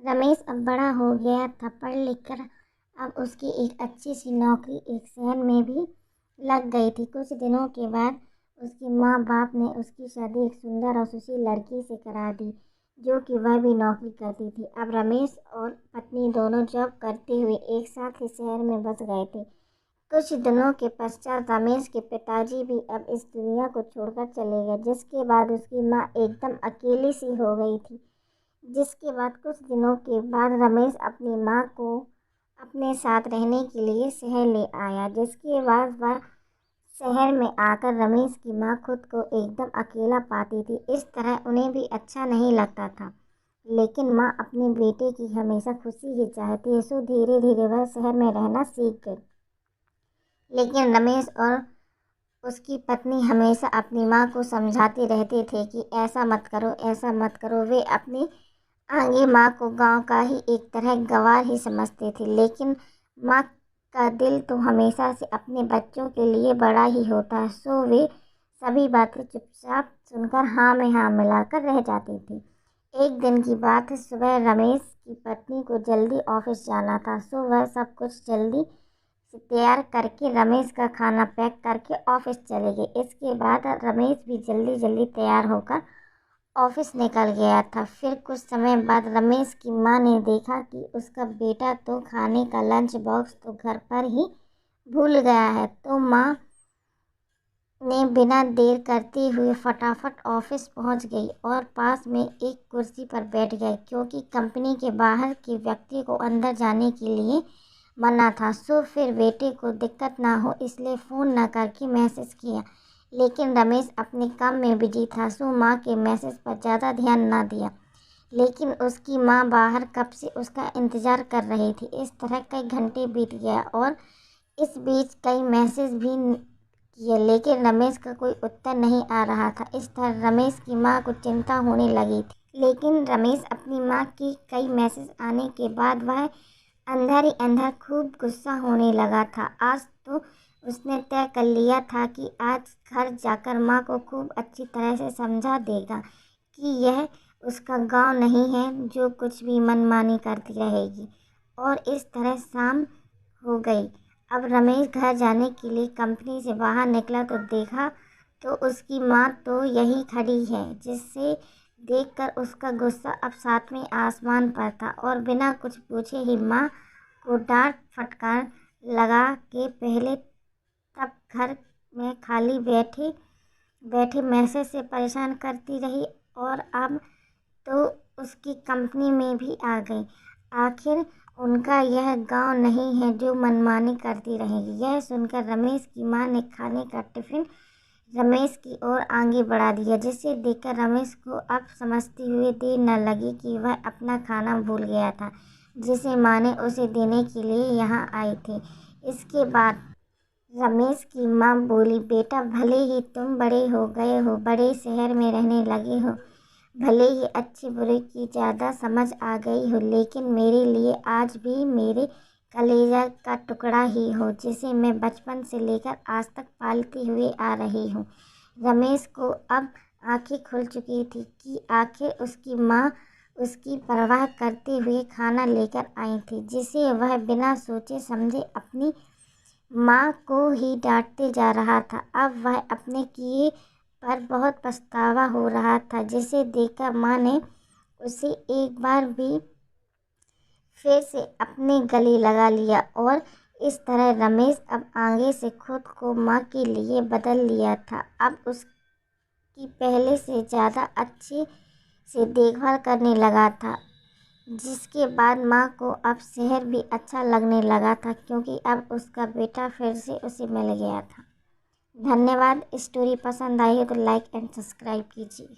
रमेश अब बड़ा हो गया था, पढ़ लिख कर अब उसकी एक अच्छी सी नौकरी एक शहर में भी लग गई थी। कुछ दिनों के बाद उसके माँ बाप ने उसकी शादी एक सुंदर और सुशील लड़की से करा दी, जो कि वह भी नौकरी करती थी। अब रमेश और पत्नी दोनों जॉब करते हुए एक साथ ही शहर में बस गए थे। कुछ दिनों के पश्चात रमेश के पिताजी भी अब इस दुनिया को छोड़कर चले गए, जिसके बाद उसकी माँ एकदम अकेली सी हो गई थी। जिसके बाद कुछ दिनों के बाद रमेश अपनी माँ को अपने साथ रहने के लिए शहर ले आया। जिसके बाद वह शहर में आकर रमेश की माँ खुद को एकदम अकेला पाती थी। इस तरह उन्हें भी अच्छा नहीं लगता था, लेकिन माँ अपने बेटे की हमेशा खुशी ही चाहती है, सो धीरे धीरे वह शहर में रहना सीख गई। लेकिन रमेश और उसकी पत्नी हमेशा अपनी माँ को समझाते रहते थे कि ऐसा मत करो, ऐसा मत करो। वे अपनी आगे माँ को गांव का ही एक तरह गंवार ही समझते थे, लेकिन माँ का दिल तो हमेशा से अपने बच्चों के लिए बड़ा ही होता है, सो वे सभी बातें चुपचाप सुनकर हाँ में हाँ मिलाकर रह जाती थी। एक दिन की बात है, सुबह रमेश की पत्नी को जल्दी ऑफिस जाना था, सो वह सब कुछ जल्दी से तैयार करके रमेश का खाना पैक करके ऑफिस चले गए। इसके बाद रमेश भी जल्दी जल्दी तैयार होकर ऑफिस निकल गया था। फिर कुछ समय बाद रमेश की माँ ने देखा कि उसका बेटा तो खाने का लंच बॉक्स तो घर पर ही भूल गया है, तो माँ ने बिना देर करते हुए फटाफट ऑफिस पहुंच गई और पास में एक कुर्सी पर बैठ गई, क्योंकि कंपनी के बाहर के व्यक्ति को अंदर जाने के लिए मना था। सो फिर बेटे को दिक्कत ना हो इसलिए फ़ोन न करके मैसेज किया, लेकिन रमेश अपने काम में बिजी था, सो माँ के मैसेज पर ज़्यादा ध्यान ना दिया। लेकिन उसकी माँ बाहर कब से उसका इंतज़ार कर रही थी। इस तरह कई घंटे बीत गया और इस बीच कई मैसेज भी किए, लेकिन रमेश का कोई उत्तर नहीं आ रहा था। इस तरह रमेश की माँ को चिंता होने लगी थी। लेकिन रमेश अपनी माँ की कई मैसेज आने के बाद वह अंदर ही अंदर खूब गुस्सा होने लगा था। आज तो उसने तय कर लिया था कि आज घर जाकर माँ को खूब अच्छी तरह से समझा देगा कि यह उसका गांव नहीं है जो कुछ भी मनमानी करती रहेगी। और इस तरह शाम हो गई। अब रमेश घर जाने के लिए कंपनी से बाहर निकला तो देखा तो उसकी माँ तो यही खड़ी है, जिससे देखकर उसका गुस्सा अब सातवें आसमान पर था और बिना कुछ पूछे ही माँ को डांट फटकार लगा के पहले तब घर में खाली बैठे बैठे मैसेज से परेशान करती रही और अब तो उसकी कंपनी में भी आ गई। आखिर उनका यह गांव नहीं है जो मनमानी करती रहेगी। यह सुनकर रमेश की माँ ने खाने का टिफिन रमेश की ओर आगे बढ़ा दिया, जिसे देखकर रमेश को अब समझते हुए देर न लगी कि वह अपना खाना भूल गया था, जिसे माँ ने उसे देने के लिए यहाँ आए थे। इसके बाद रमेश की माँ बोली, बेटा भले ही तुम बड़े हो गए हो, बड़े शहर में रहने लगे हो, भले ही अच्छे बुरे की ज़्यादा समझ आ गई हो, लेकिन मेरे लिए आज भी मेरे कलेजा का टुकड़ा ही हो, जिसे मैं बचपन से लेकर आज तक पालती हुई आ रही हूँ। रमेश को अब आंखें खुल चुकी थी कि आखिर उसकी माँ उसकी परवाह करते हुए खाना लेकर आई थी, जिसे वह बिना सोचे समझे अपनी माँ को ही डांटते जा रहा था। अब वह अपने किए पर बहुत पछतावा हो रहा था, जिसे देखकर माँ ने उसे एक बार भी फिर से अपने गले लगा लिया और इस तरह रमेश अब आगे से खुद को माँ के लिए बदल लिया था। अब उसकी पहले से ज़्यादा अच्छे से देखभाल करने लगा था, जिसके बाद माँ को अब शहर भी अच्छा लगने लगा था, क्योंकि अब उसका बेटा फिर से उसे मिल गया था। धन्यवाद। स्टोरी पसंद आई हो तो लाइक एंड सब्सक्राइब कीजिए।